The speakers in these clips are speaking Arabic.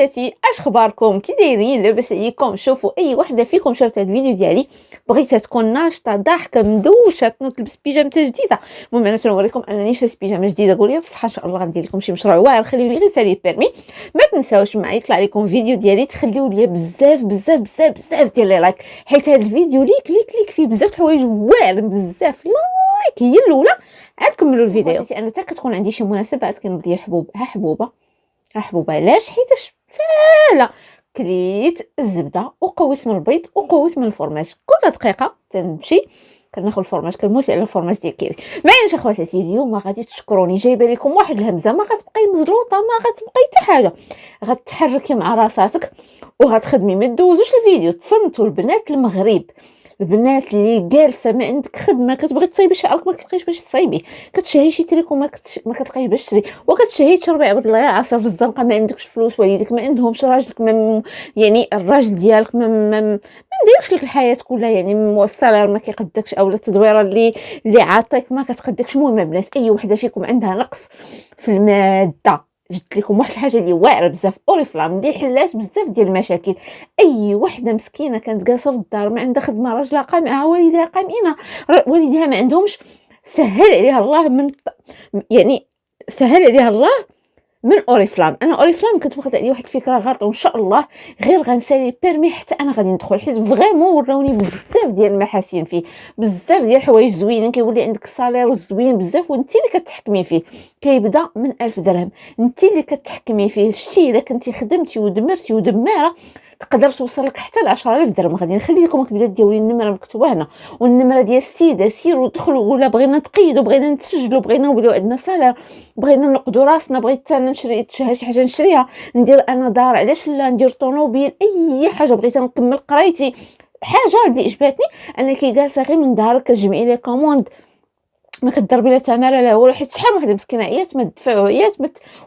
خواتاتي، اش اخباركم؟ كي دايرين؟ لاباس عليكم؟ شوفوا، اي وحده فيكم شافت هذا الفيديو ديالي بغيتها تكون ناشطه ضاحكه مدوشه تلبس بيجامه جديده. المهم انا تنوريكم انني شريت بيجامه جديده، قولوا لي بصح ان شاء الله غندير لكم شي مشروع واعر. خليو لي غير سالي بيرمي، ما تنساوش مع يطلع لكم فيديو ديالي تخليو لي بزاف بزاف بزاف بزاف ديال لي لايك، حيت هذا الفيديو ليك فيه بزاف الحوايج واعر بزاف. لايك هي الاولى، عاد كملوا الفيديو. انا حتى كتكون عندي شي مناسبات كنبدا حبوبه علاش؟ حيتاش ساهله. كليت الزبده وقويت من البيض وقويت من الفرماج. كل دقيقه تنمشي كناخذ الفرماج كنموت على الفرماج ديال كيري. معليش اخواتاتي، اليوم ما غادي تشكروني، جايبه لكم واحد الهمزه ما غتبقاي مزلوطه، ما غتبقاي حتى حاجه. غتحركي مع راساتك وغتخدمي. ما دوزوش الفيديو، تصنتوا البنات المغرب، البنات اللي جالسه ما عندك خدمه كتبغي تصايبي شعرك ما كتلقايش باش تصايبي، كتشهي شي تريكو ما كتلقايش باش تشري، وكتشهي تشربي عبد الله عصير في الزنقه، ما عندكش فلوس، والديك ما عندهمش، راجلك ما يعني الراجل ديالك ما نديرش لك الحياه كلها، يعني السالير ما كيقدكش، اولا التدويره اللي عاطيك ما كتقدكش. المهم البنات، اي وحده فيكم عندها نقص في الماده، جبت لكم واحد الحاجه اللي واعره بزاف، اوريفلام، اللي حلات بزاف ديال المشاكل. اي وحده مسكينه كانت جالسه في الدار ما عندها خدمه، راجلها قامعها، والديها قامعين، والديها ما عندهمش، سهل عليها الله يعني سهل عليها الله من اوريفلام. انا اوريفلام كنت واخده عليه واحد الفكره غلط، وان شاء الله غير غنسالي بيرمي حتى انا غادي ندخل، حيت فريمون وراوني بزاف ديال المحاسن فيه، بزاف ديال الحوايج زوينين، كيولي عندك صالير زوين بزاف وانت اللي كتحكمي فيه. كيبدا من 1000 درهم، انت اللي كتحكمي فيه. شتي الا كنتي خدمتي ودمرتي ودماره تقدر توصل لك حتى ل 10000 درهم. غادي نخلي لكم البلاد ديالي النمره مكتوبه هنا، والنمره ديال السيده، سيروا دخلوا، ولا بغينا نتقيدوا، بغينا نتسجلوا، بغينا نوليو عندنا صالير، بغينا نقدوا راسنا، بغيت انا نشري شي حاجه نشريها، ندير انا دار، علاش لا ندير طوموبيل، اي حاجه بغيت نكمل قرايتي. حاجه اللي عجباتني انك جالسه غير من دارك كتجمعي لي كوموند، ما كضربي لا تماره لا والو، حيت شحال وحده مسكينه عيات ما دفعوا، عيات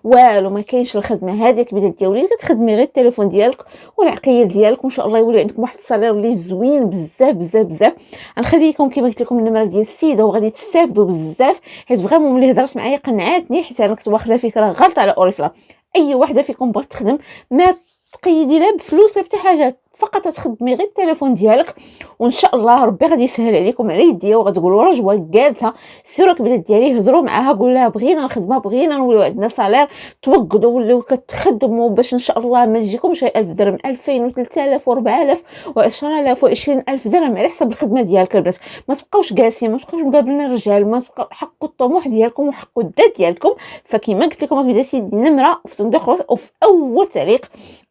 والو، ما كاينش الخدمه هذيك. بدات ديالي كتخدمي غير التليفون ديالك والعقيل ديالك، وان شاء الله يولي عندكم واحد الصالير اللي زوين بزاف بزاف بزاف. غنخلي لكم كما قلت لكم النمره ديال السيده، وغادي تستافدوا بزاف، حيت فريمون ملي هضرت معايا قنعاتني، حيت انا كنت واخده فكره غلط على اوريفلام. اي وحده فيكم بغات تخدم ما تقيدي لا بفلوس لا بحتى حاجه، فقط تخدمي غير التليفون ديالك، وان شاء الله ربي غادي يسهل عليكم على يديا، وغتقولوا رجوه قالتها. سيروا البنات ديالي هضروا معاها، قول لها بغينا الخدمه، بغينا نوليو عندنا صالير، توقدوا وليو كتخدموا باش ان شاء الله ما تجيكمش 1000 درهم، 2000 و3000 و4000 و10000 و20000 درهم على حسب الخدمه ديالك. البنات ما تبقاوش جالسين، ما تبقاوش مقابلين الرجال، ما تبقاو، حقوا الطموح ديالكم وحقوا الذات ديالكم. فكما قلت لكم بديتي النمره في صندوق وفي اول تعليق.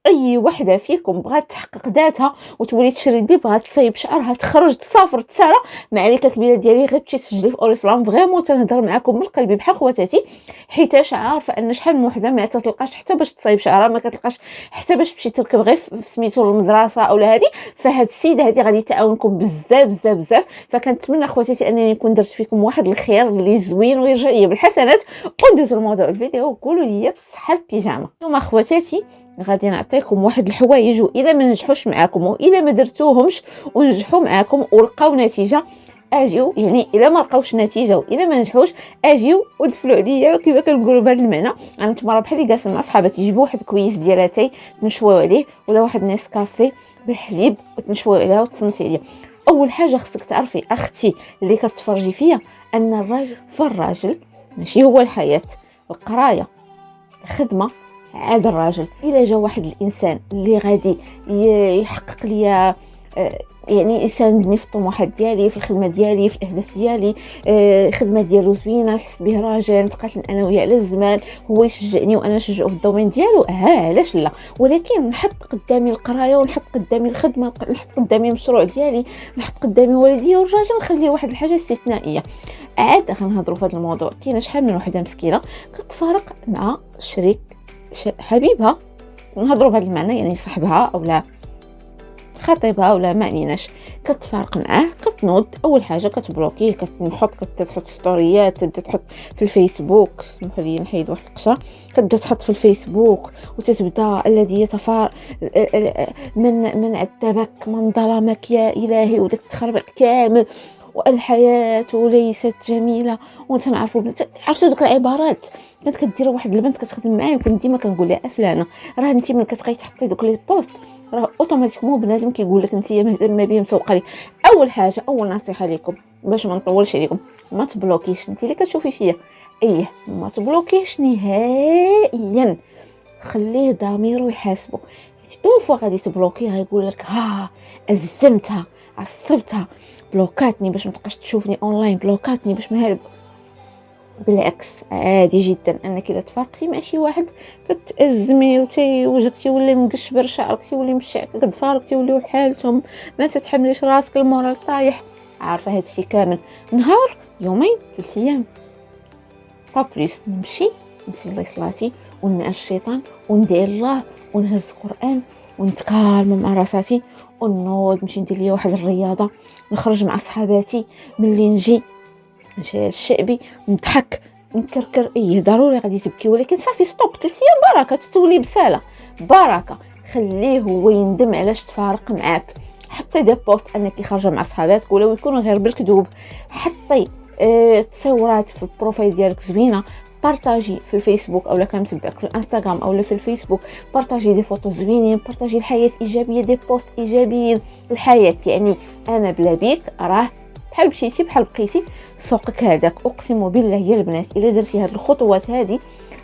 اي وحده فيكم بغات تحقق ذاتها وتولي تشري اللي بغات، تصايب شعرها، تخرج، تسافر، تسارى، ما عليك كبيره ديالي غير تمشي تسجلي في اوريفلام. فريمون تنهضر معكم من قلبي بحال خواتاتي، حيتاش عارفه ان شحال من وحده ما تلقاش حتى باش تصايب شعرها، ما كتلقاش حتى باش تمشي تركب غير في سميتو المدرسه اولا هذه. فهاد السيده هذه غادي تعاونكم بزاف بزاف بزاف. فكنتمنى خواتاتي انني نكون درت فيكم واحد الخير اللي زوين ويرجع ليا بالحسنات. وندوزو لموضوع الفيديو، وقولوا لي بصحه البيجامه. اليوم خواتاتي غادي نعطيكم واحد الحوايج، واذا ما نجحوش معاكم، واذا ما درتوهمش ونجحوا معاكم ولقاو نتيجه، اجيو، يعني الا ما لقاوش نتيجه واذا ما نجحوش اجيو ودفلوا عليا كما كنقولوا بهذا المعنى. انا نتمرة بحال اللي جالسه مع صحاباتي، يجيبوا واحد كويس ديال اتاي تنشويو عليه، ولا واحد نيسكافي بالحليب وتنشويو عليها وتصنتي عليه. اول حاجه خصك تعرفي اختي اللي كتفرجي فيا ان الراجل فالراجل ماشي هو الحياه، القرايه، الخدمه، عاد الراجل. الا جا واحد الانسان اللي غادي يحقق ليا، يعني يساندني في الطموحات ديالي، في الخدمه ديالي، في الاهداف ديالي، الخدمه ديالو زوينه، نحس به راجل، نتقاتل انا وياه على الزمان، هو يشجعني وانا نشجعه في الدومين ديالو، علاش لا. ولكن نحط قدامي القرايه، ونحط قدامي الخدمه، نحط قدامي المشروع ديالي، نحط قدامي والديا، والراجل نخليه واحد الحاجه استثنائيه. عاد غنهضروا في هذا الموضوع. كاينه شحال من وحده مسكينه كتفارق مع شريك حبيبها، نهضروا بهذا المعنى، يعني صاحبها اولا خطيبها ولا ما عليناش، كتفارق معاه، كتنوض اول حاجه كتبلوكيه، كتحط ستوريات، تبدا تحط في الفيسبوك، سمحوا لي نحيد واحد القشره، كتبدا تحط في الفيسبوك وتتبدا الذي يتفار من عذبك من ظلمك يا الهي، وداك التخربيق كامل، والحياه ليست جميله وتنعرفوا بنات. عرفتوا دوك العبارات كانت كدير واحد البنت كتخدم معايا وكنت ديما كنقول لها فلانه راه انت ملي كتبقاي تحطي دوك لي بوست راه اوتوماتيكمون بنادم كيقول لك انت مهتمه بيه مسوقه ليه. اول حاجه اول نصيحه لكم باش ما نطولش عليكم ما تبلوكيش انت اللي كتشوفي فيا ما تبلوكيش نهائيا خليه ضميره يحاسبه. اون فوا غادي تبلوكي غيقول لك ها ازمتها عصبتها بلوكاتني باش ما تبقاش تشوفني اونلاين بلوكاتني باش ما بالعكس عادي جدا انك الا تفارقتي مع شي واحد كتازمي وجهك تيولي مقشبر شعرك تيولي مشعك كتفارق تيوليو حالتهم ما تتحمليش راسك المورال طايح. عارفه هادشي كامل نهار يومين 3 ايام با بليس نمشي نصلي صلاتي وننعس الشيطان وندعي الله ونهز القران ونتكالم مع راساتي ونوض نمشي ندير لي واحد الرياضه نخرج مع صحاباتي ملي نجي الشعبي نضحك نكركر ضروري غادي تبكي ولكن صافي ستوب 3 ايام بركه تتولي بساله بركه خليه هو يندم علاش تفارق معاك. حطي دي بوست انك خارجه مع صحاباتك ولو يكونوا غير بالكذوب حطي تصورات في البروفايل ديالك زوينه بارطاجي في الفيسبوك اولا كنتبعك في الانستغرام اولا في الفيسبوك بارطاجي دي فوتو زوينين بارطاجي الحياه ايجابيه دي بوست ايجابيين الحياه يعني انا بلا بيك راه بحال مشيتي بحال بقيتي سوقك هذاك اقسم بالله يا البنات الا درتي هاد الخطوات هادي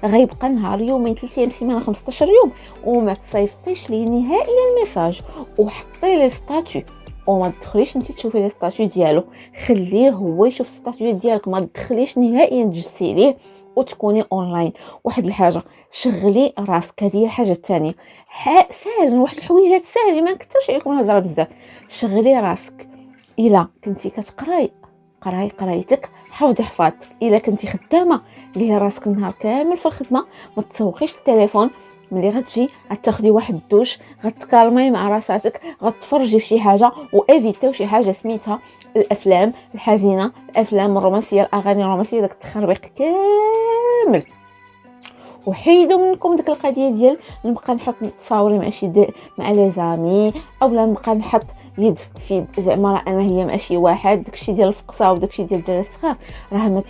غيبقى نهار يومين 3 ايام سيمانه 15 يوم وما تصيفطيش لي نهائيا الميساج وحطي لي ستاتيو وما تدخليش انت تشوفي لي ستاتيو ديالو خليه هو يشوف ستاتيو ديالك ما تدخليش نهائيا تجسي ليه وتكوني اونلاين. واحد الحاجه شغلي راسك هذه الحاجه الثانيه ساهل واحد الحويجات ساهله ما نكثرش عليكم الهضره بزاف. شغلي راسك الا كنتي كتقراي قرايتك حفظي حفاظتك الا كنتي خدامه ليه راسك النهار كامل في الخدمه ما تسوقيش التليفون ملي غتجي غتاخدي واحد الدوش غتكالمي مع راساتك غتفرجي في شي حاجه وايفيتيو شي حاجه سميتها الافلام الحزينه الافلام الرومانسيه الاغاني الرومانسيه داك التخربيق كامل وحيدوا منكم ديك القضيه ديال نبقى نحط تصاوري مع شي مع لي زامي اولا نبقى نحط يد في يد زعما راه انا هي مع شي واحد داكشي ديال الفقصه وداكشي ديال الدراري الصغار راه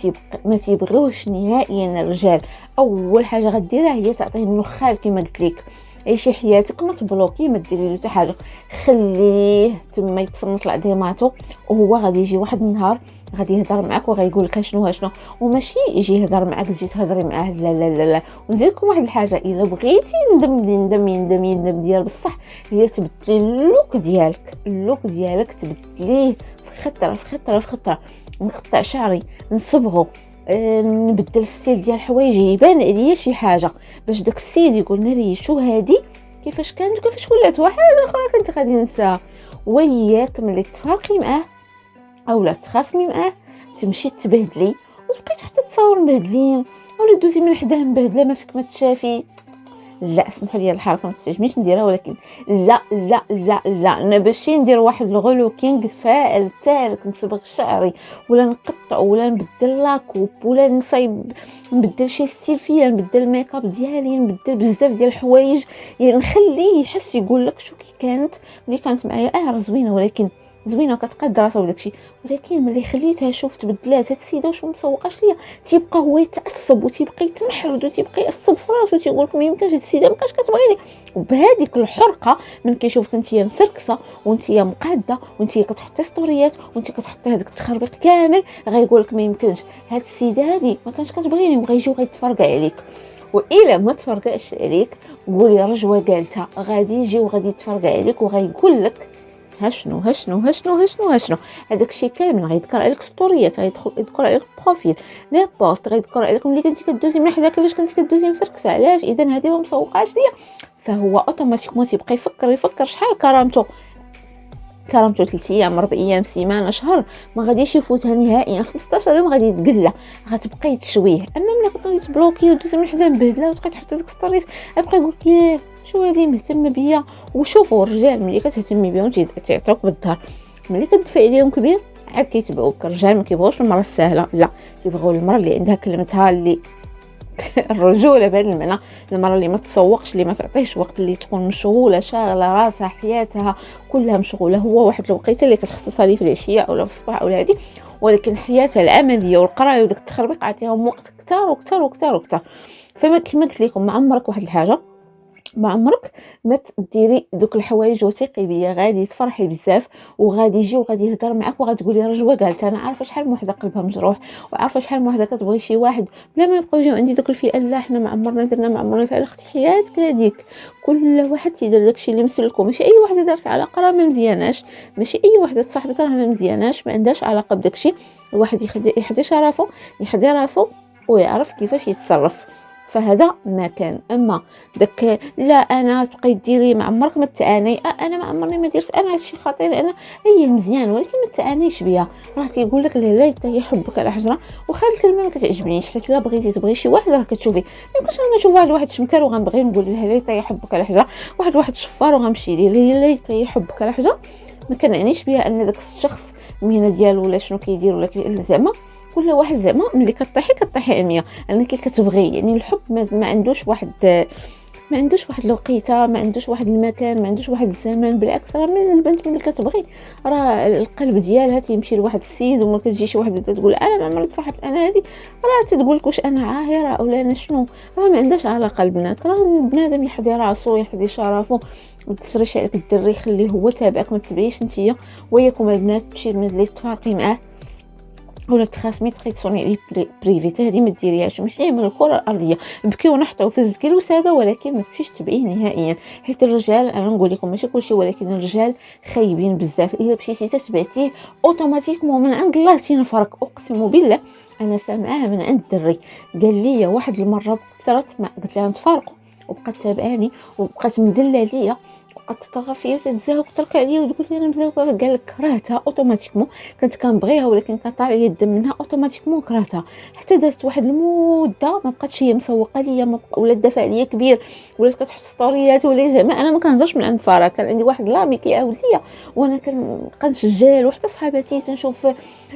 ما تيبغيوش نهائيا الرجال. اول حاجه غديرها هي تعطيه النخال كما قلت لك عيشي حياتك ما تبلوكي ما ديري له حتى حاجه خليه تما يتصنت لعظيماتو وهو غادي يجي واحد النهار غادي يهضر معك وغايقول لك شنو وماشي يجي يهضر معك تجي تهضري معاه لا لا لا لا. ونزيدكم واحد الحاجه الا بغيتي يندم ديال بصح هي تبدلي اللوك ديالك تبدليه في خطره نقطع شعري نصبغه نبدل الستيل ديال حوايجي يبان عليا شي حاجه باش داك السيد يقول ناري شو هادي كيفاش كانت وكيفاش ولات واحد اخرى كنت غادي ننساها. وياك ملي تفارقي معاه اولا تخاصمي معاه تمشي تبهدلي وتبقاي حتى تصاور مبهدلين اولا دوزي من حداه مبهدله ما فيك ما تشافي لا اسمحوا لي الحركه ما تستعجبنيش نديرها ولكن لا انا باش ندير واحد الغلوكينغ فاعل تالك نصبغ شعري ولا نقطع ولا نبدل لاكوب ولا نبدل شي ستيل فيا نبدل الميك اب ديالي نبدل بزاف ديال الحوايج يعني نخليه يحس يقول لك شو كي كانت ملي كانت معايا راه زوينه ولكن زوينه كتقاد راسها وداكشي ولكن ملي خليتها شوف تبدلات هاد السيده واش مسوقاش ليا تيبقى هو يتعصب وتيبقى يتمحرد وتيبقى يعصب في راسو تيقول لك ما يمكنش هاد السيده ما كانش كتبغيني وبهذيك الحرقه من كيشوفك نتيا مفركسه ونتيا مقاده ونتيا كتحطي ستوريات ونتيا كتحطي هذاك التخربيق كامل غايقول لك ما يمكنش هاد السيده هادي ما كانش كتبغيني وغيجيو غيتفرقع عليك. والا ما تفرقعش عليك قولي رجوه قالتها غادي يجي وغادي يتفرقع عليك وغيقول لك هشنو هذاك الشيء كامل غيذكر عليك ستوريات غيذكر عليك بروفيل لي بوست غيذكر عليكم ملي كنتي كدوزي من حدا كيفاش كنتي كدوزي مفركسه علاش اذا هذه ما مسوقاش ليا فهو اوتوماتيكمون تيبقى يفكر شحال كرامته 3 ايام 4 ايام سيمانه شهر ما غاديش يفوتها نهائيا 15 يوم غادي يتقلى غتبقاي تشويه. اما ملي كتبقاي تبلوكي ودوزي من حدا مبهدله وتبقاي تحطي ديك ستوريز غيبقى يقول لك شو هذه مهتمه بيا. وشوفوا الرجال ملي كتهتمي بهم تيعطوك بالظهر ملي كتدفع عليهم كبير عاد كيتبعوك. الرجال ما كيبغوش المراه السهله لا تيبغوا المراه اللي عندها كلمتها اللي الرجوله بهذا المعنى، المراه اللي ما تسوقش، اللي ما تعطيش وقت، اللي تكون مشغوله شاغله راسها حياتها كلها مشغوله. هو واحد الوقيته اللي كتخصصها ليه في العشيه او في الصباح او هذه، ولكن حياتها العمليه والقرايه وداك التخربيق عطيهم وقت كثار وكثار وكثار وكثار. فما كما قلت لكم، ما عمرك واحد الحاجه، ما عمرك ما تديري دوك الحوايج وثقي بيا غادي تفرحي بزاف، وغادي يجي وغادي يهضر معك وغتقولي رجوه قالت. انا عارفه شحال من وحده قلبها مجروح، وعارفه شحال من وحده كتبغي شي واحد بلا ما يبقاو يجيو عندي دوك الفئه لا حنا ما عمرنا درنا ما عمرنا فعلا. اختي حياتك هذيك، كل واحد تيدير داكشي اللي مسلكو. ماشي اي وحده دارت علاقه راه ما مزياناش، ماشي اي وحده تصاحبت راه ما مزياناش، ما عندهاش علاقه بداكشي. الواحد يحدي شرفه، يحدي راسو، ويعرف كيفاش يتصرف. فهذا ما كان. اما داك لا انا تبقاي ديري ما عمرك ما تعاني، انا ما عمرني ما درت، انا هادشي خطير، انا اي مزيان ولكن ما تعانيش بيا. راه تيقول لك لا حتى يحبك على حجره، وخا الكلمه ما كتعجبنيش، حيت لا بغيتي تبغي شي واحد راه كتشوفي. ما يمكنش انا نشوف واحد شمكر وغنبغي نقول لها لا حتى يحبك على حجره، واحد شفار وغنمشي ليه لا حتى يحبك على حجره. ما كنعنيش بها ان داك الشخص المهنه ديالو ولا شنو كيدير ولا زعما كل واحد زعما ملي كطيحي أمية انك كتبغي. يعني الحب ما عندوش واحد، ما عندوش واحد الوقيته، ما عندوش واحد المكان، ما عندوش واحد الزمان. بالعكس راه من البنت ملي كتبغي راه القلب ديالها تيمشي لواحد السيد، وملي كتجي شي وحده تقول انا ما عمري تصاحبت انا هذه، راه تتقول لك واش انا عاهره اولا انا شنو. راه ما عندهاش علاقه البنات، راه البنادم يحضي راسو يحضي شرفه، ما تسريش عليك الدري، خليه هو تابعك ما تبعيش نتيا. وياكم البنات تمشي ملي تفارقي معاه ولا تخاصمي تبقاي تصوني عليه بريفي، هذه ما ديريهاش، محيه من الكره الارضيه. بكيو نحطوا في الزكيل وساده، ولكن ما تمشيش تبعيه نهائيا، حيت الرجال انا نقول لكم ماشي كلشي، ولكن الرجال خايبين بزاف. الا مشيتي تتبعتيه اوتوماتيكمون من عند الله تينفرك. اقسم بالله انا سامعاها من عند الدري، قال لي واحد المره بكثرت ما قلت لها نتفارقوا، وبقات تابعاني وبقات مدله ليا وبقات تطغى فيا وتتزاوق وتركع عليا وتقول لي انا مزوقه. قال لك كرهتها اوتوماتيكمون، كنت كنبغيها ولكن كان طالع لي الدم منها اوتوماتيكمون كرهتها. حتى دازت واحد المده ما بقاتش هي مسوقه ليا، ولا الدفع عليا كبير، ولات كتحط ستوريات، ولا زعما انا ما كنهضرش من عند فراغ. كان عندي واحد لامي كيعاود ليا وانا كنبقى نسجل، وحتى صحاباتي تنشوف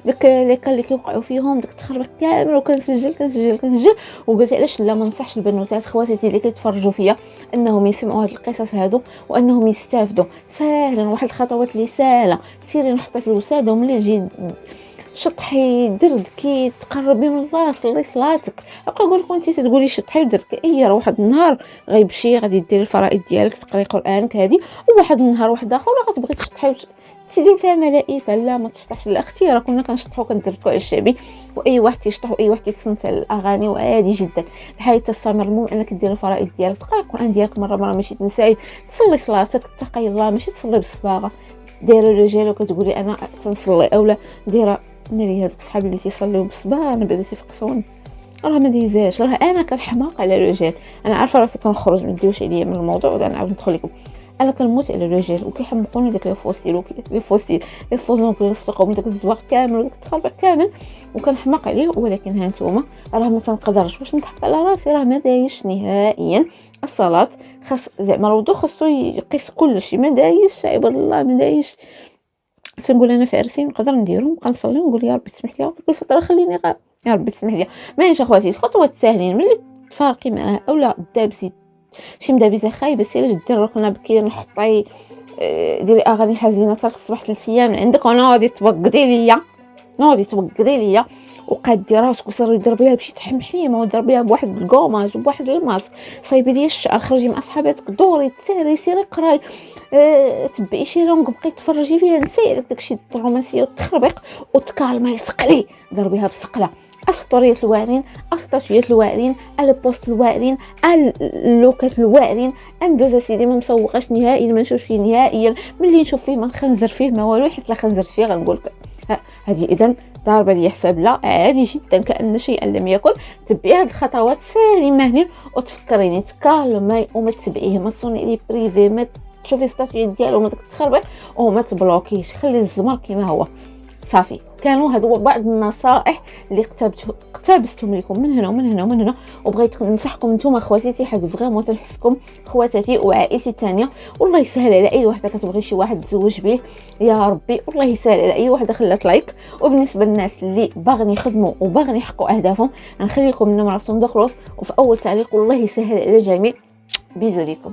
داك ليكال اللي كيوقعوا فيهم داك التخربيق كامل، وكنسجل وقلت علاش لا ما نصحش البنوتات خواتاتي اللي كيتفرجوا فيا انهم يسمعوا هاد القصص هادو وانهم يستافدوا. ساهلا واحد الخطوات اللي ساهله، سيري نحطي في الوساده، وملي تجي شطحي دردكي تقربي من الله صلي صلاتك. ابقى نقول لكم انت تقولي شطحي ودردكي، اي راه واحد النهار غيمشي غادي ديري الفرائض ديالك تقري قرانك هذه، وواحد النهار واحد اخر غتبغي تشطحي تيديروا فيها ملائكه. لا ما تشطحش الاختي، راه كنا كنشطحوا كندركوا على الشعبي، واي واحد تيشطح واي واحد تيتصنت على الاغاني، وعادي جدا الحياه تستمر. المهم انك ديري الفرائض ديالك، تقرا القران ديالك مره ماشي تنساي، تصلي صلاتك، تقي الله، ماشي تصلي بالصباغه دايره الرجال وكتقولي انا تنصلي، اولا دايره ناري. هذوك صحابي اللي تيصليو بالصباغه انا بدا تيفقسوني، راه ما ديزاش، راه انا كنحماق على الرجال. انا عارفه راسي كنخرج ما نديوش عليا من الموضوع ولا نعاود ندخل لكم. انا كنموت على الرجال وكيحمقوني داك لي فوسيل لي فوزون كلصقهم داك الزواق كامل وداك التخربيق كامل وكنحماق عليه. ولكن ها نتوما راه ما تنقدرش واش نضحك على راسي، راه ما دايش نهائيا. الصلاه خاص زعما الوضوء خاصو يقيس كلشي، ما دايش عباد الله ما دايش. تنقول انا فارسين نقدر نديرهم، نبقى نصلي ونقول يا ربي تسمح لي ديك الفتره خليني يا ربي تسمح لي. ماشي اخواتي خطوات ساهلين، ملي تفارقي معاه اولا دابزي شي مدابزه خايبه، سيري ديري ركنه بكير نحطي ديري اغاني حزينه حتى الصباح 3 ايام عندك، ونوضي توقدي ليا وقادي راسك وصري ضربيها بشي تحمحيمه وضربيها بواحد الكوماج وبواحد الماسك، صايبي لي الشعر، خرجي مع صحاباتك دوري تسالي سيري قراي تبعي شي لونغ بقيت تفرجي فيها، نسي عليك داكشي الرومانسيه والتخربيق وتكالماي سقلي ضربيها بسقله. السطوريات الواعرين، الستاتويات الواعرين، البوست الواعرين، اللوكات الواعرين. اندوز سيدي ما مسوقاش نهائيا، ما نشوفش فيه نهائيا، ملي نشوف فيه ما نخنزر فيه ما والو، حيت لا خنزرت فيه غنقول لك هذه اذا ضاربه لي حساب. لا عادي جدا كأن شيئا لم يكن. تبعي هاد الخطوات ساهلين ماهلين وتفكريني تكالماي وما تبعيه، ما تصوني لي بريفي، ما تشوفي ستاتويات ديالو ما داك تخربق وما تبلوكيش، خلي الزمر كما هو صافي كانوا هادو بعض النصائح اللي اقتبستهم لكم من هنا ومن هنا ومن هنا، وبغيت ننصحكم نتوما خواتاتي حيت فريمون تنحسكم خواتاتي وعائلتي الثانيه. والله يسهل على اي وحده كتبغي شي واحد تزوج به يا ربي، والله يسهل على اي وحده خلات لايك. وبالنسبه للناس اللي باغيين يخدموا وباغيين يحققوا اهدافهم غنخلي لكم النمره في صندوق الوصف وفي اول تعليق. والله يسهل على الجميع. بيزو ليكم.